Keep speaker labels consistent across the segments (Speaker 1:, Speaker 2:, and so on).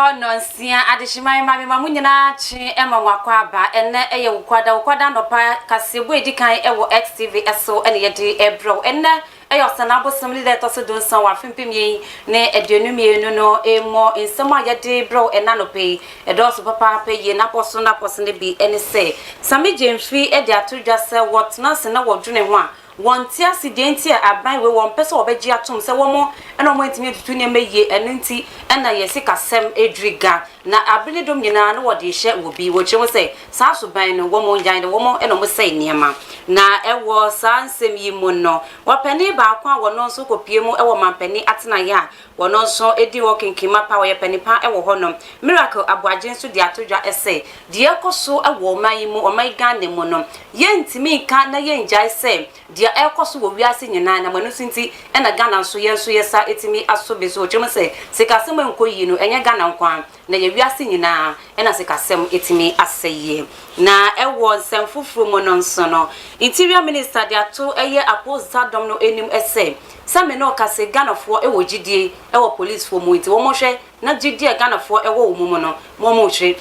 Speaker 1: Napa nonsia adehimai mame mamunyina chi ema wakwa ba enne eye wokwada nopa kasebo edikan ewo XTV eso ene yedi ebro enne eyo sanabo somli de toso don san wa fimpimye ne edunumienu no emo ensema yedi bro enanope edoso papa peye na poso ne bi ene se sami jemfi ede atudwa se wotna se na wodwene ho a wonti accident a aban we won pese obeji atom se womo ena mo ntimi tutu ne meye enenti ena yesi kasem edriga na abinidom nyina na wode hye wobi wo kye wo se sa so ban no womo njan de womo ena mo sai niema na ewo sa nsem yi mu no wopani ba kwa wono nso kopie mu ewo mampani atena ya wono nso edi wokinkima pa wo yepani pa ewo honom miracle aboagen so de atodwa ese de ekoso ewo man mu oman Ghana mu no yentimi ka na yenjai se dia ekoso wo wiase nyina na manu sinti ena Ghana nso yenso yesa etimi asobe so chemo se sikasem enkoyi no enye Ghana nkwan na ye wiase nyina ena sikasem etimi aseye na ewo nsem fufuru mu no nso no interior minister de ato eye apostle dom no enim ese same no kase Ghana fo ewo gidie ewo police fo mu nti wo mo hwe na gidie Ghana fo ewo wo mu no mo mo hwe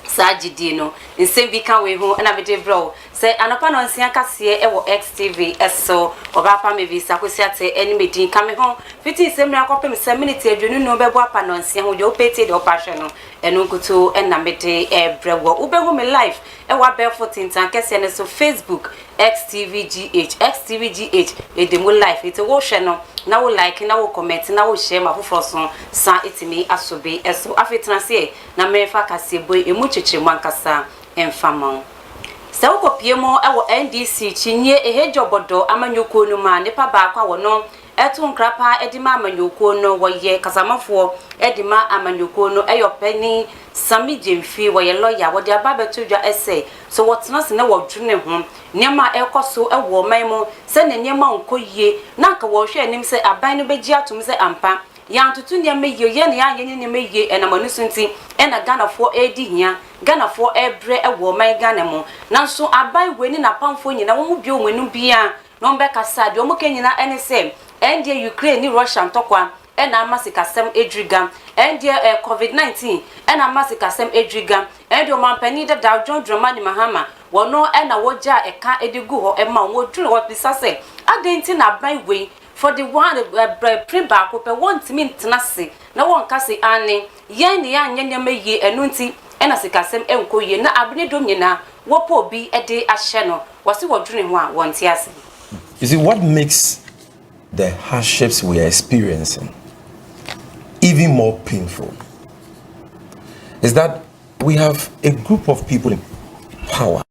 Speaker 1: sa gidie no nsem bi kan we ho na be de bro se anapa no nsia kase ewo XTV eso obapa me visa kwesiate eni medin kame ho fiti semra kopem se minute adwunu no bebo apa no nsia ho je opeti de opahwe no enu kuto ena mede ebrewo ubehu me live ewa barefoot intan kese ne so Facebook XTVGH edemu live ite wo hwe no na wo like na wo comment na wo share ma foforo sa itimi asobe eso afetena se na mefa kase boy emu cheche mwankasa enfamon se wo kopie mo ewo NDC chinye ehejobodo amanyoko no ma ne pa ba kwa wono etu nkrapa edima amanyoko no woye kasamafo edima amanyoko no eyopeni sami jemfi woye lawyer wode ababetudwa ese so wotena se na wodwene ho niema ekoso ewo manmo se ne niema nkoyie na ka wo hwe anim se aban no beji atom se ampa ya ntutu niema yie ye ne ya nye niema yie enamanu sunti ena Ghana fo edi hia Ghana fo ebre ewo man Ghana mo nanso aban weni na pamfo nyina wo mu bi omenu bia no mbe kasa de omo kenyina ene se endie Ukraine ni Russia ntokwa ena amasikasem edriga endie COVID-19 ena amasikasem edriga endie omampani da John Dramani Mahama wono ena woja eka edigu ho ema wodwure wo pisase adenti na ban we for the one pre-back up want me tenase na won kase ane yen ne ya nyanya meye enunti ena sikasem enkoye na abnedom nyina wopo bi ede ahye no wose wodwure ho a wonte ase.
Speaker 2: You see, what makes the hardships we are experiencing even more painful is that we have a group of people in power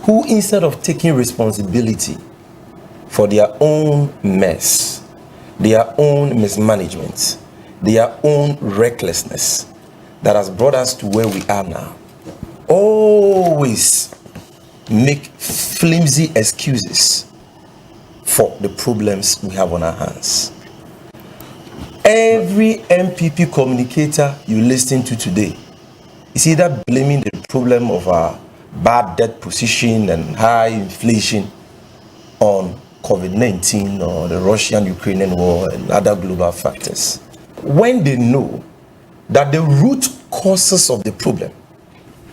Speaker 2: who, instead of taking responsibility for their own mess, their own mismanagement, their own recklessness that has brought us to where we are now, always make flimsy excuses for the problems we have on our hands. Every MPP communicator you listen to today is either blaming the problem of our bad debt position and high inflation on COVID-19 or the Russian-Ukrainian war and other global factors, when they know that the root causes of the problem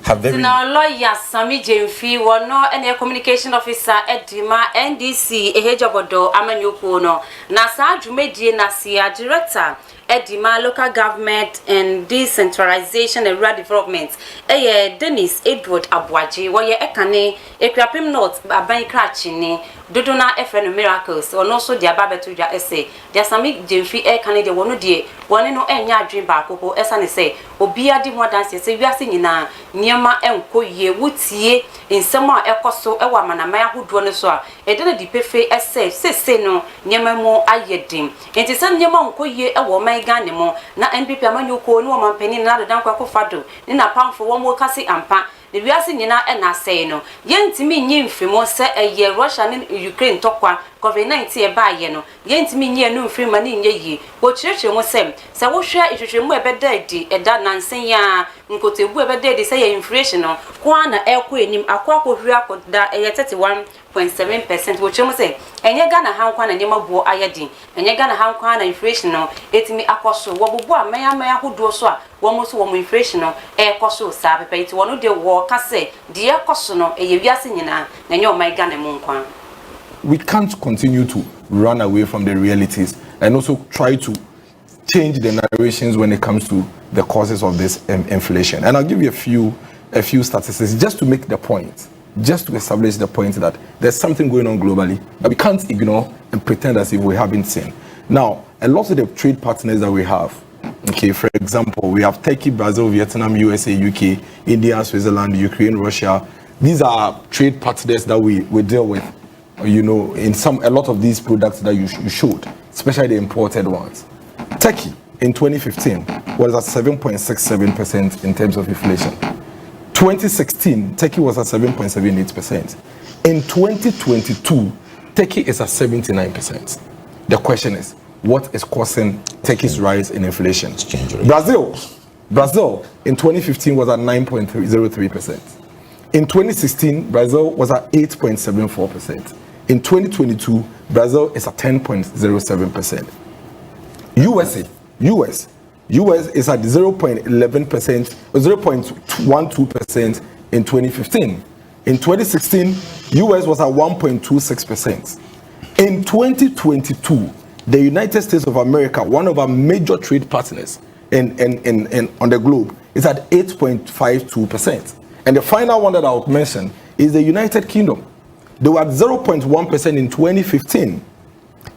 Speaker 2: have very...
Speaker 1: Now, lawyer Sami Jemfi, wono ene communication officer Edima NDC ehejobodo amanyoko no na sa adwumedie na sia director Edima local government and decentralization and rural development Dennis Edward Abuaji woye ekane ekrapem north aban krachi ni dodo na efreno miracles ono so dia babetudwa ese dia Sami Jemfi ekane de wono die woni no enya adwen ba akoko esane se obia di mo dance se wiase nyina niema enkoye wutie nsem a ekoso ewa manama ahodo no so a edene di pefe ese sese no niema mo ayedin enti se niema enkoye ewo man Ghana mo na NPP amanyoko no mampani na dodan kwa kofado ni na pamfo wo mo kasi ampa the wiase nyina ena sei no yentimi nyi mfimo se eye Russia ne Ukraine tokwa COVID-19 e baaye no yentimi nyi enu mfima ni nye yi wo chireche mo se wo hwe ihwehwemu ebeda edi eda nansen ya nkotebu ebeda edi se ye inflation no kwa na ekọ enim akọ akọhuri akọda eye 31 7.7%, which you say, and you're gonna have one and you more ayadi, and you're gonna have one inflation, it me akoso, wabua, maya who do so, almost one inflation, air coso, sabe, pay to one of the war, case, dear cosono, a yasinina, and you're my gun and monkwan.
Speaker 3: We can't continue to run away from the realities and also try to change the narrations when it comes to the causes of this inflation. And I'll give you a few statistics just to make the point, just to establish the point that there's something going on globally that we can't ignore and pretend as if we haven't seen. Now, a lot of the trade partners that we have, okay, for example, we have Turkey, Brazil, Vietnam, USA, UK, India, Switzerland, Ukraine, Russia. These are trade partners that we deal with, you know, in a lot of these products that you showed, especially the imported ones. Turkey in 2015 was at 7.67% in terms of inflation. 2016, Turkey was at 7.78%. In 2022, Turkey is at 79%. The question is, what is causing Turkey's rise in inflation? Brazil in 2015 was at 9.03%. In 2016, Brazil was at 8.74%. In 2022, Brazil is at 10.07%. US is at 0.11%, 0.12% in 2015. In 2016, US was at 1.26%. In 2022, the United States of America, one of our major trade partners on the globe, is at 8.52%. And the final one that I'll mention is the United Kingdom. They were at 0.1% in 2015.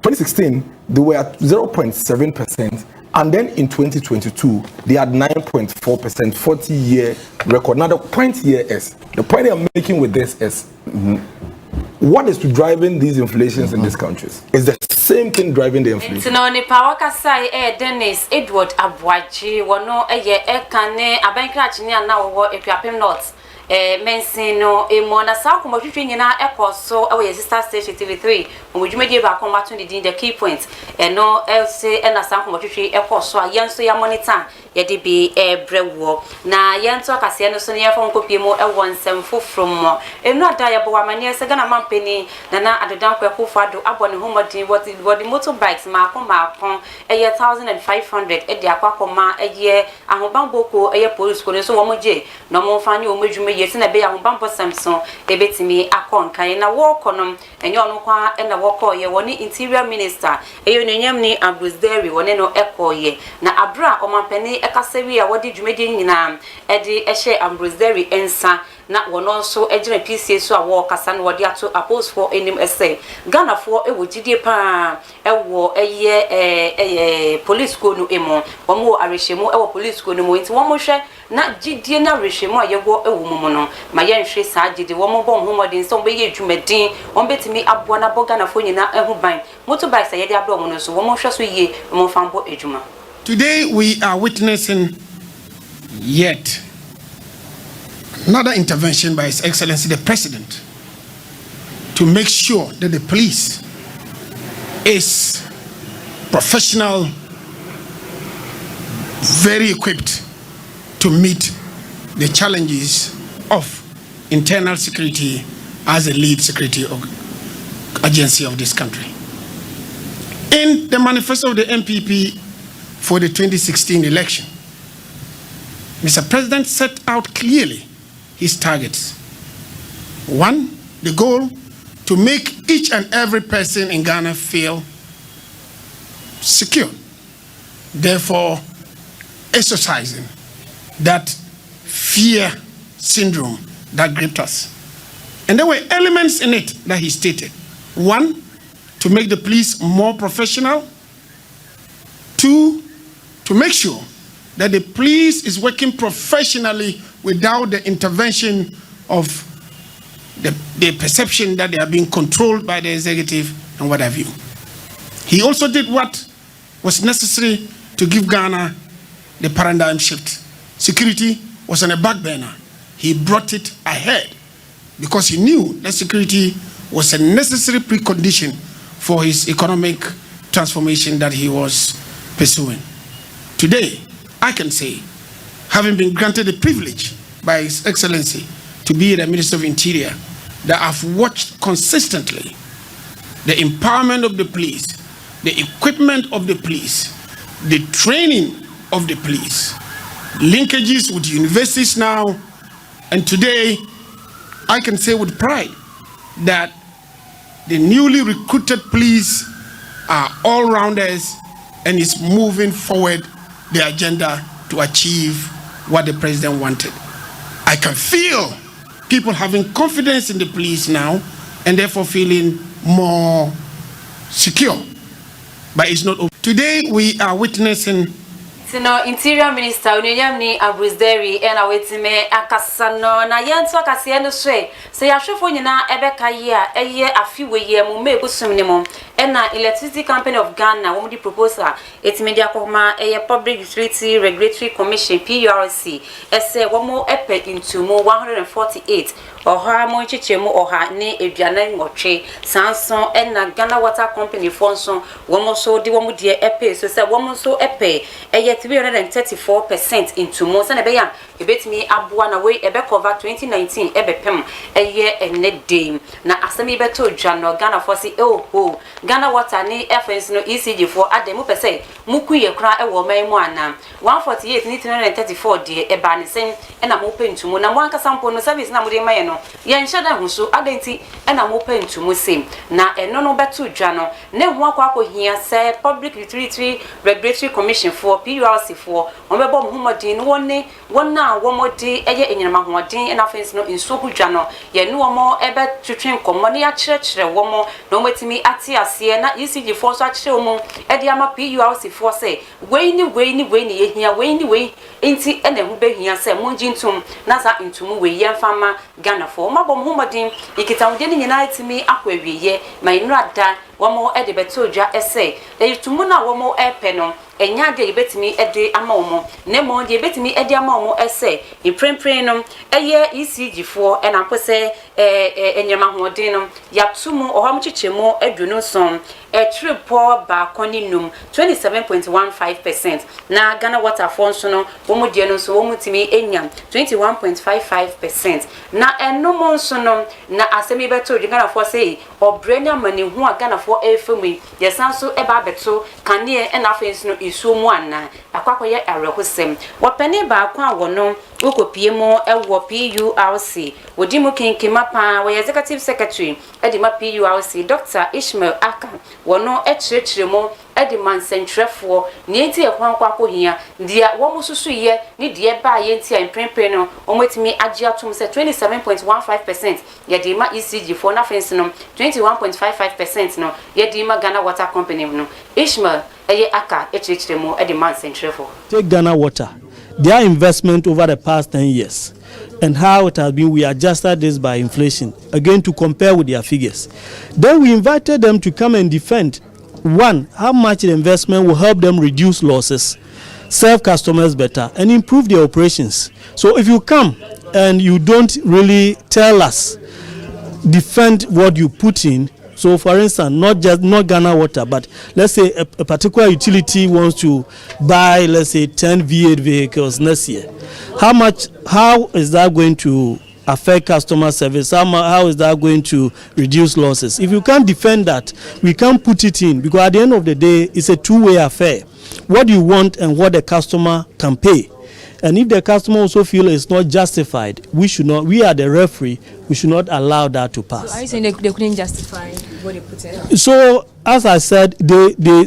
Speaker 3: 2016, they were at 0.7%. And then in 2022, they had 9.4%, 40-year record. Now, the point here is, the point I'm making with this is, what is driving these inflations in these countries? It's the same thing driving the inflation.
Speaker 1: No, ni power kasai Dennis Edward Abwaji, wano kane abankrachi ni ana wo epiapem north. Mensino mona sa ko matwetwe nyina ekoso e sister station TV3 omudwumedi ba ko mato ndi the key points no say na sa ko matwetwe ekoso a yenso ya monitor ye de bi brewo na yento akase no so ne yefo nkopie mu ewonsem fofrom enu ada ya bo amane se gana mampeni na adodan kweko fado abone homodin body motorbikes ma ko 1500 e de akwakoma eye ahobamboko eye police ko ne so wo moje no mo fani o medwume yesi na be ahobambo Samson ebetimi akon kan na wo konom enye ono kwa na wo ko ye woni interior minister eyo nyam ni Abruzderi woni no ekoye na abra omampeni ekasewi a wodi dwumedi nyina edi ehye Abruzderi ensa na wono so ejina PCA so a wo kasa na wodi ato appose for enim ese Ghana for ewo gidie pa ewo eye police ko no emo wo arehemu ewo police ko no mo nti wo mo hwe na gidie na rehemu a yewo ewo mumu no ma ye nhwe saa gidi wo mo bon homodin so be ye dwumedin wo betimi aboa na bo Ghana for nyina ehu ban motorbikes ye de abro mo no so wo mo hwe so ye mo fambo edwuma.
Speaker 4: Today we are witnessing yet another intervention by His Excellency the President to make sure that the police is professional, very equipped to meet the challenges of internal security as a lead security agency of this country. In the manifesto of the MPP for the 2016 election, Mr. President set out clearly his targets. One, the goal to make each and every person in Ghana feel secure, therefore exercising that fear syndrome that gripped us. And there were elements in it that he stated. One, to make the police more professional. Two, to make sure that the police is working professionally without the intervention of the perception that they are being controlled by the executive and what have you. He also did what was necessary to give Ghana the paradigm shift. Security was on a back burner. He brought it ahead because he knew that security was a necessary precondition for his economic transformation that he was pursuing. Today, I can say, having been granted the privilege by His Excellency to be the Minister of Interior, that I've watched consistently the empowerment of the police, the equipment of the police, the training of the police, linkages with universities now, and today I can say with pride that the newly recruited police are all-rounders and is moving forward the agenda to achieve what the president wanted. I can feel people having confidence in the police now and therefore feeling more secure. But it's not over. Today we are witnessing
Speaker 1: Interior Minister Unyamni Abruzderi and awetime akasano na yenso akase no so yahwefo nyina ebeka ye a eye afiwe ye mu megusum ne mu na Electricity Company of Ghana wo di proposal etimedia akoma eye Public Utility Regulatory Commission PURC ese wo mo epe into mu 148 oha mo chichemu oha ne eduana ngotwe sanson na Ghana Water Company fonso wo mo so di wo mo die epe so se wo mo so epe eye 334% into mo se na be ya ebetimi aboa na we ebe cover 2019 ebe pem eye ene day na asemi beto dwano Ghana for si Ghana Water ni FNC no ECG for ademu pese mukuye kra ewo man mu ana 148 ni 334 de eba ne sen na mo pentumu na mo anka sample no service na mo de maye no ye nhada huso adenti na mo pentumu sem na eno no beto dwano ne ho akwa hia se Public Utility Regulatory Commission for PURC for ombebo muhumodin wonna womodi eye enyinama hoodin na FNC no nso hu dwano ye no mo ebe twetwen komo ne ya kyerɛkyerɛ womo na ometimi ate ase na ECG for so akyerɛ omo ede ama PURC for say we ni ye hia we ni enti ene hu behia se monji ntum na za ntum we ye mfama Ghana for mabom humodin ikitawde ni nyina atimi akwawiye ma inu ada womo ede beto dwa ese etumu na womo epe no enya de ebetimi ede ama omo ne mo de ebetimi ede ama omo ese iprempren no eye ECG for na mpose enyama hoden no yatumu oham chichemu aduno son triple ba koninum 27.15% na Ghana Water Fonds no womo de no so womo timi enya 21.55% na enomo so no na asemi beto Ghana for say obrenya mani hu a Ghana for efemu yesanso eba beto kane na FNC no isu mu ana akwakoye arehosem wopene ba akwa wono ukopie mo ewo PURC wodimu kinkima pa we executive secretary edima PURC Dr. Ishmael Aka wono ekyerɛkyerɛ mo ediman sentrefo nienti ekwankwa akohia dia wo mususu ye ni die ba ye ntia impremprem no omwetimi age atom se 27.15% yedima ECG for na FNC no 21.55% no yedima Ghana Water Company no Ishmael eye Aka ekyerɛkyerɛ mo ediman sentrefo.
Speaker 5: Take Ghana Water, their investment over the past 10 years and how it has been, we adjusted this by inflation again to compare with their figures. Then we invited them to come and defend one, how much the investment will help them reduce losses, serve customers better, and improve their operations. So if you come and you don't really tell us, defend what you put in. So for instance, not Ghana Water, but let's say a particular utility wants to buy, let's say 10 V8 vehicles next year. How is that going to affect customer service? How is that going to reduce losses? If you can't defend that, we can't put it in, because at the end of the day, it's a two-way affair. What you want and what the customer can pay. And if the customer also feel it's not justified, we are the referee, we should not allow that to pass.
Speaker 6: So are you saying they couldn't justify what they put in?
Speaker 5: So, as I said,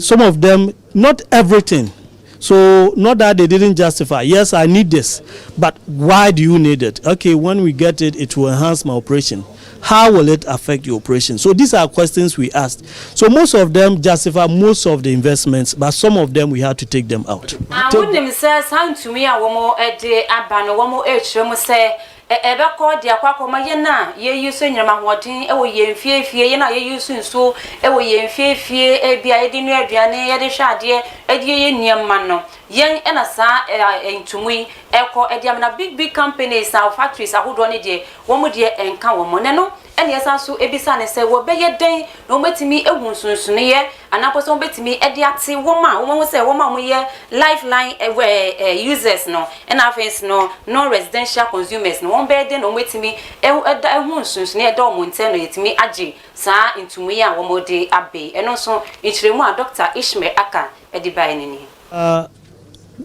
Speaker 5: some of them, not everything. So, not that they didn't justify. Yes, I need this, but why do you need it? Okay, when we get it, it will enhance my operation. How will it affect your operation? So these are questions we asked. So most of them justify most of the investments, but some of them we had to take them out.
Speaker 1: I wouldn't say sound to me a woman a day abano woman age say ebe ko dia kwa ko maye na ye yusu nyama hodin e wo ye mfiefie ye na ye yusu nso e wo ye mfiefie e bia ye di nu aduane ye de hwade e de ye niamma no yen e na sa entumui e ko e dia na big companies and factories ahodo ne de wo mo de enka wo mo ne no ene yesa so ebisa ne se wo beye den no metimi ehun sunsun ye anaposo betimi ede ate woma wo se woma mo ye lifeline users no and afens no non residential consumers no won be de no metimi ehun sunsun ye do mo nte no yetimi age saa intumu ya wo mo de abe eno so inchiremu a Dr. Ishmael Aka edi bae nini.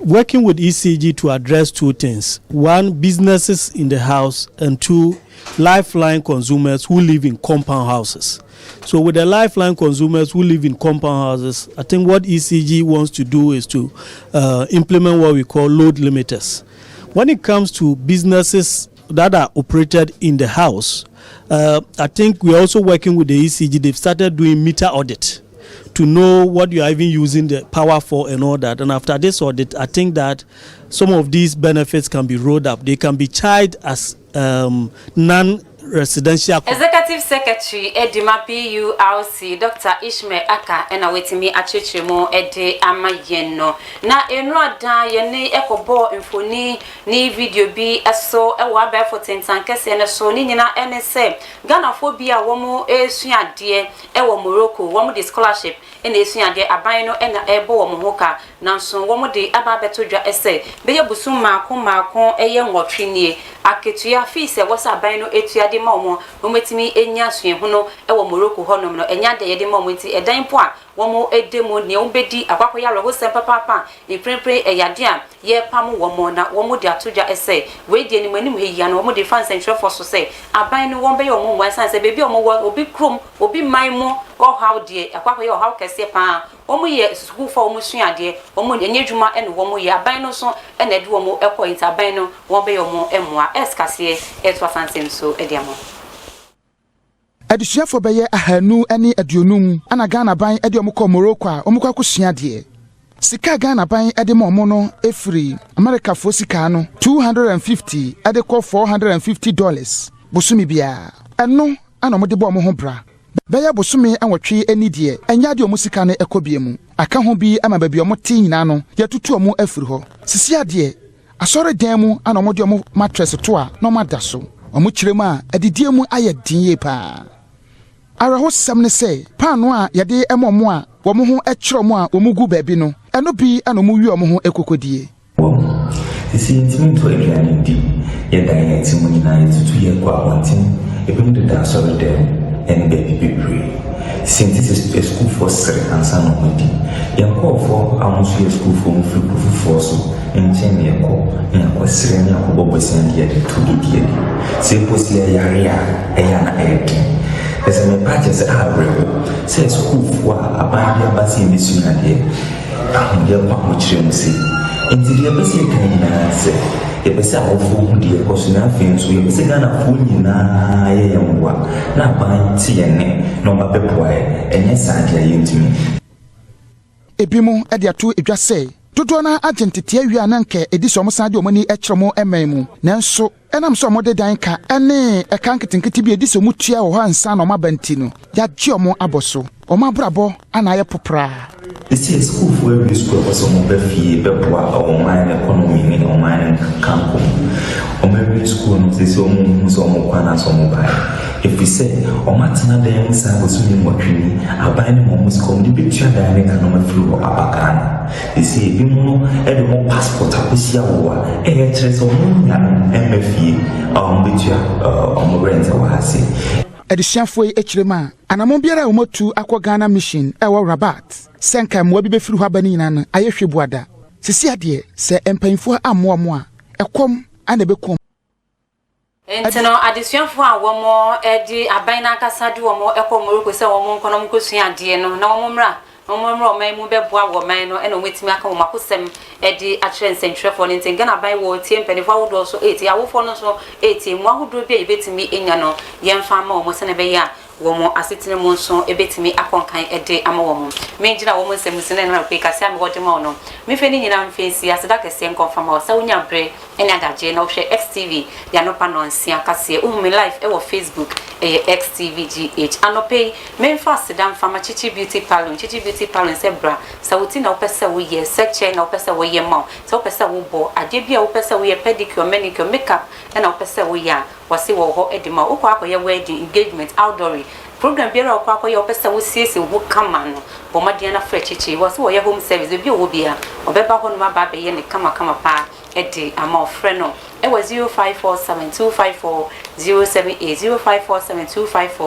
Speaker 5: Working with ECG to address two things: one, businesses in the house, and two, lifeline consumers who live in compound houses. So with the lifeline consumers who live in compound houses, I think what ECG wants to do is to implement what we call load limiters. When it comes to businesses that are operated in the house, I think we're also working with the ECG. They've started doing meter audit to know what you are even using the power for and all that. And after this audit, I think that some of these benefits can be rolled up. They can be charged as non-residential.
Speaker 1: Executive Secretary Edima PURC Dr. Ishmael Aka and awetimi achichimo ede amayeno na enrada yene ekobo infoni ni video bi eso ewa ba for tentan kese ne so ni nyina NSA Ghana phobia womo esuade ewo Morocco womo the scholarship ena esuade aban no ena ebo womo hoka nanso womo de aba betodwa ese beye busum maako eye nwotwe aketua fees e wosa aban no etuade ma omo metimi enya suen hono ewo Morocco honom no enya de yede ma omo nti edan po a womo edemo ne obedi akwakoya roho sempa papa prepre eyade a ye pam womo na womo de atodwa ese we de ni manim heya na womo de fan central for so say aban no wombe ye omo wansan se bebi omo obi krom obi manmo go how de akwakoya how kese pa omo ye school for omo suade omo enye dwuma ene womo ye aban no so ene de womo ekọ intaban no wombe ye omo emoa eskase eto asansem so ediamo
Speaker 7: Adisuafo beye ahanu ani aduonum ana Ghana ban ede omukọ Morocco a omukọ akosua de sika Ghana ban ede mo no efiri America fo sika no $250 ede kọ $450 bosumi bia eno ana mo de bo mo ho bra beye bosumi anwotwe ani de enya de omusika no ekobie mu aka ho bi ama ba bi omo ti nyina no yatutu omo afiri ho sisi ade asore dan mu ana mo de omo mattress to a no madaso omo kirem a adidie mu aye dinye pa Araho sam ne say pano a yade emomo a wo mo ho ekiro mo a wo mugu baabi no eno bi ana mo wi omo ho ekokodie
Speaker 8: sisi ntimi to aduane di ye dan ye timu nyina ye tutu ye kwa wantin ebim de da so de en baby bebre since is school for sere ansa no modi ye ko for amusu ye school for mfruku for so enchen ye ko sere ni akobo bosan ye de to di se posi ye yare ya na Ese me patches abrego say school for abaya basi misuade ahunde kwa muchire si enti de basi kan na se e basi awofo hudi e koso na afenso e basi Ghana fo nyina ye yamwa na ban ti ene no ba pepoa enye saade ayentimi
Speaker 7: ebimu ade ato edwa say dodo na agentete awia na nke ediso mo saade omani ekyeremo emaimu nanso enam so mo de dan ka ene eka nketinketi bi ediso mu tua wo hansa na mabanti no ya gye omo aboso omo abrabo ana ye popra
Speaker 8: this is school for every school for some be fie be poa o man economy ni o man kanko o every school no say so mo kwana so mo ba if we say o matana dem sa go so ni mo twini aban ni mo music o di be tua dan ni kan no flu abakana this is bi mo e de mo passport akosia wo a e ye kire so mo nya MFE betua mo rent wa hase
Speaker 7: Edisiafo echirema anamon biara umotu akwa Ghana mission ewo Rabat senka mwa bi befiri hwa bani nyina no ayehwebuada sisi ade se empanfo ammo a ekom ana bekom
Speaker 1: enteno adisuafo a womo edi aban na akasa de womo ekọ Morocco se womo nkonom kosua ade no na womo mra omomro man mu beboa wo man no ena ometimi aka wo makosem edi atren central for nten Ghana ban wo tie mpanifo awodo so 8 awofo no so 8 mu ahodo bia ebetimi enya no yemfa ma wo se ne be ya wo mo asetene mu so ebetimi akonkan ede ama wo mo menjira wo mo semusene na pe kasi am wode ma no me fe ni nyina mfensi aseda kese enkonfa ma wo sa wonya bre enya daje na wo hwe XTV ya no pa no nsia kase wo me live e wo Facebook XTVGH anope memfa sedam fama chichi beauty salon sebra sawuti na opese wo ye search na opese wo ye ma so opese wo bo ade bia opese wo ye pedicure manicure makeup na opese wo ya wase wo ho edima ukwa akoye wedding engagement outdoor program biara okwa akoye opese wo siese wo kama no bo madia na fra chichi wase wo ye home service bi wo bia obeba ho no ma ba be ye ne kama pa edi ama ofre no e was 0547254078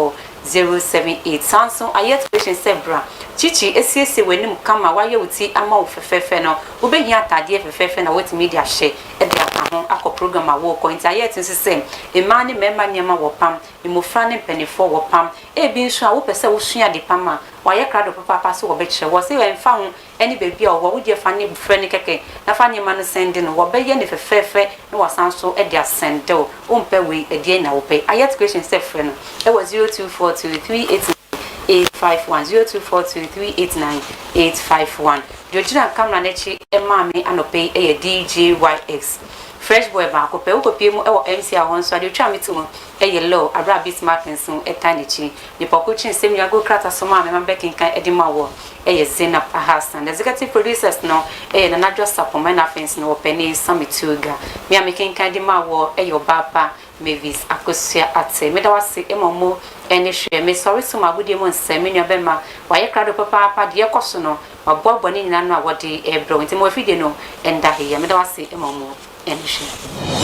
Speaker 1: 0547254078 Samsung ayet patient sebra chichi esiese wenim kama waye wuti ama ofefefe no obehia atade efefefe na wet media share edi akaho akọ program awo ko ayet nsese emani memma nyema wopam imofra ne penifo wopam ebi nso a wo pese wo sua de pama waye krado papa so wo be kire wo se we mfa ho eni bebi a wo de fa ne bufre ne keke na fa nyema no send no wo be ye ne fefefe no wasanso edi asende o mpe we edi na wo pe ayet question se frɛ no e was 0242389851 0242389851 Jojina camera nechi emami anope e DJYX Fresh boy ba ko pe ukopie mu e wo MC a won so ade twa mitu e yellow abra Bismarck nso e tanichi ni pokuchin sem ya go krata so ma me bekin kan edima wo e Zainab Hassan executive producers no e na najwa sapoma na fence no openi samituga me amakin kan edima wo e yo baba Mavis Akosia ate me da wase emomo ene hwe me sorry so magudie mo nsem nua bema waye krado papa de ekoso no mabobbo ni nyina no a wode ebro nti mo afide no enda he me da wase emomo ene hwe